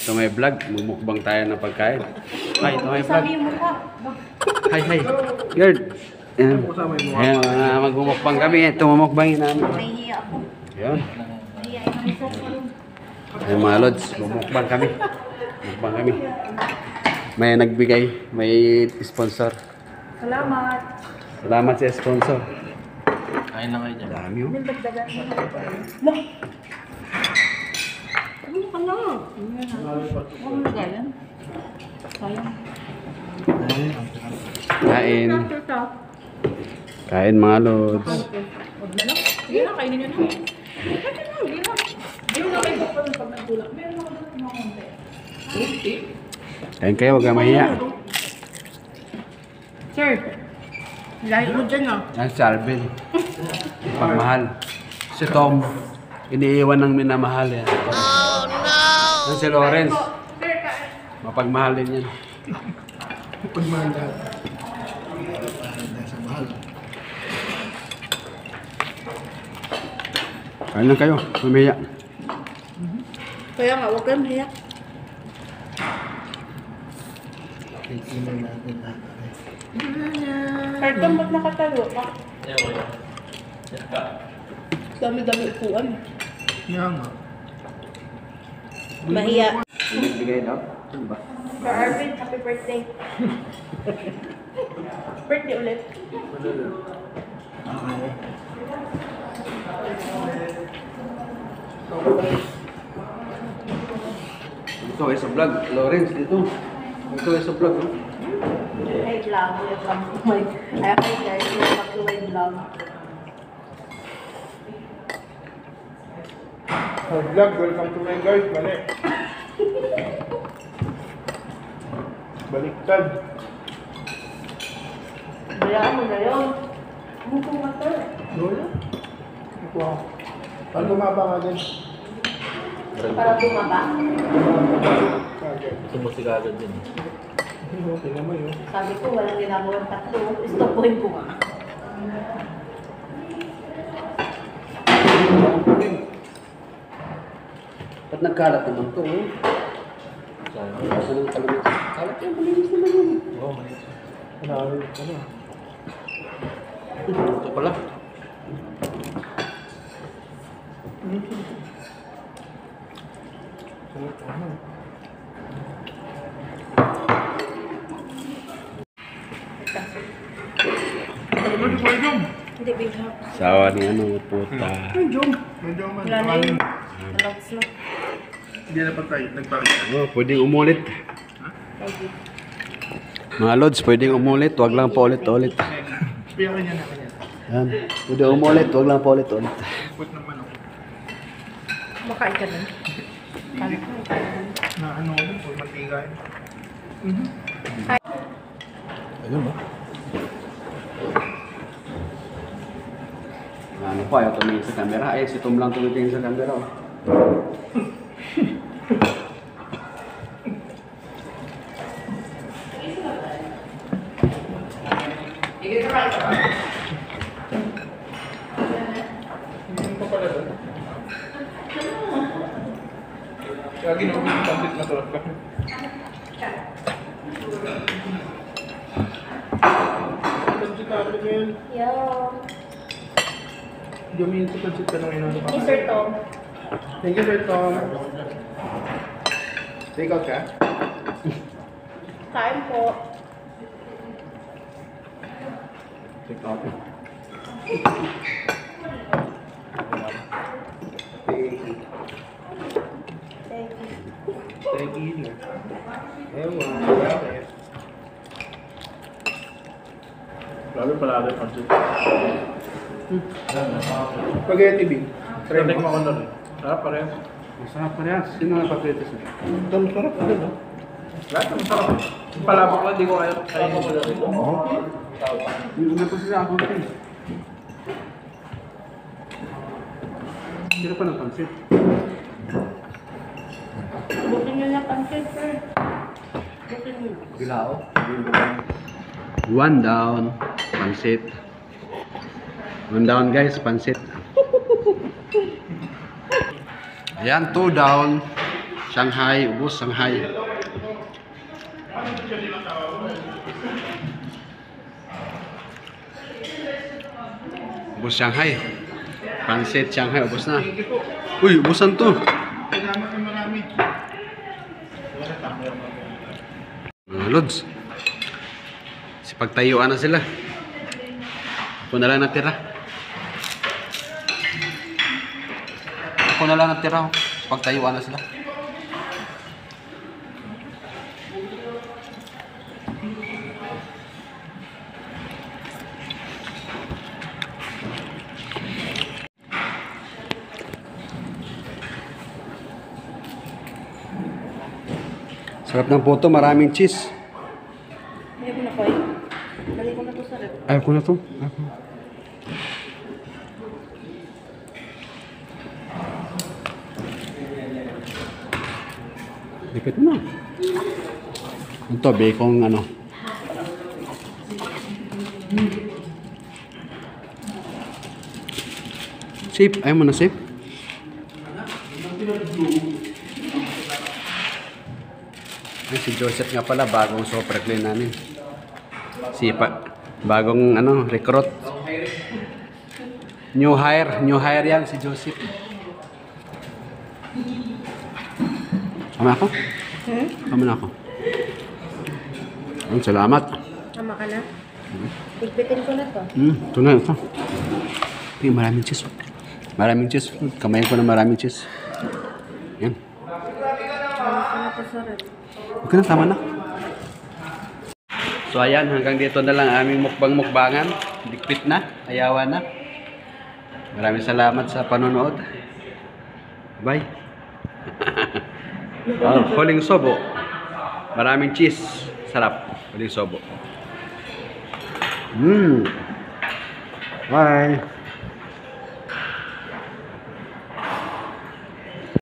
to my vlog. Mumukbang tayo ng pagkain. Hi, to my vlog. Sabi yung mukha. Hi, hi. Girl. Ayan. Ayan, magmumukbang kami. Ito, mumukbangin namin. Nahihiya ako. Ayan. Nahihiya ako sa sarong. Ayan mga lods, mumukbang kami. Mukbang kami. May nagbigay, may sponsor. Salamat. Salamat sa sponsor. Kain na kayo dyan. Dami yun. Nagdagdagan mo. Ano ka na? Ano na gayan? Sayang. Kain. Kain mga lods. Huwag na lang. Sige na, kainin nyo na. Sige na, sige na. Meron na kayo pa ng pag nagtulak. Meron ako doon ng konti. Kain kayo, huwag kang mahiya. Sir, lahat mo dyan ah. Yan si Arvin. Pagmahal. Si Tom. Iniiwan ng minamahal yan. Oh no! Yan si Lawrence. Mapagmahal din yan. Pagmahal dahil. Sa mahal. Kain lang kayo, mamiya. Kaya nga, huwag kang hiyak. Titignan natin lahat. Carton, ba't nakatalo ka? Dami-dami upuan. Kaya nga. Mahiya. Bigay daw? Ano ba? Sir Arvin, happy birthday. Birthday ulit. Ito ay sa vlog. Lawrence, dito. Ito ay sa vlog. Oh. Hey vlog, welcome to my... Ay, guys, welcome to my vlog. Vlog, welcome to my guys. Balik. Baliktad. Bayaan mo na yun. Mukhang mata. Lola? Wow. Paano lumaba nga din? Para bumaba. Kagad. Sumusika agad din. Okay naman yun. Sabi ko, walang ginagawang tatlo. Stopuhin ko nga. Ba't nagkalat naman to? Oh? Saan? Kaso ng kalamit. Kalat yan, malinis naman yun. Oo, maliit. Ano? Ito pala. Hindi, bigla. Sawa ni ano, puta. Medyo man. Wala na yun. Relax na. Hindi na patay. Nagpakita. Oh, pwedeng umulit. Lagi. Mga lods, pwedeng umulit. Huwag lang paulit-ulit. Piyakin niya naman yan. Yan. Pwedeng umulit. Huwag lang paulit-ulit. Put naman ako. Makain ka nun. Kain ka. Na ano ko po, matigay. Ayun ba? Ano pa, ayaw tumingin sa camera. Ay, si Tom lang tumitingin sa camera. Oh. Hindi pa pala doon. Kaya ginawa ko yung pampit na tulad ka. Pansit natin ngayon. Yo. Hindi umiin sa pansit ka nung inano ka. Hey, Sir Tom. Thank you, Sir Tom. Take out ka? Kain po. Take out. Thank you. Ewan. Bakit? Grabe pala agad pansit. Spaghetti bean. Try Try mo mo. ako na rin. Sarap pa rin. Masarap pa rin. Sino nga paprito siya? Ito masarap ka din, no? Lahat ng sarap. Yung palabok lang, di ko kaya kainin mo na rin. Yung una pa sila ako rin. Sino pa ng pansit? Bukin nyo na pancake, sir. Bukin nyo. Bilao. One down. Pansit. One down guys, pansit. Ayan, 2 down. Shanghai, ubos Shanghai. Ubos Shanghai. Pansit Shanghai, ubos na. Uy, ubusan to. Salamat na marami. Mga lods. Pagtayuan na sila. Ako na lang natira. Ako na lang natira. Pagtayuan na sila. Sarap ng puto, maraming cheese. Ayaw ko na po eh. Lagay ko na to sa rep. Ayaw ko na to. Ayaw ko. Dikit mo na. Ito, bacon ano. Safe. Ayaw mo na safe. Ay, si Joseph nga pala, bagong super clean namin. Bagong ano, recruit. New hire yan si Joseph. Tama ako? Tama na ako. Salamat. Tama ka na? Tigpitin ko na to. Ito na, ito. Ay, maraming cheese. Maraming cheese. Kamayin ko na maraming cheese. Yan. Lagay ko na to sa rep. Okay na, tama na. So ayan, hanggang dito na lang aming mukbang-mukbangan. Dikpit na, ayawan na. Maraming salamat sa panonood. Bye. Huling sobo. Maraming cheese. Sarap. Huling sobo. Bye.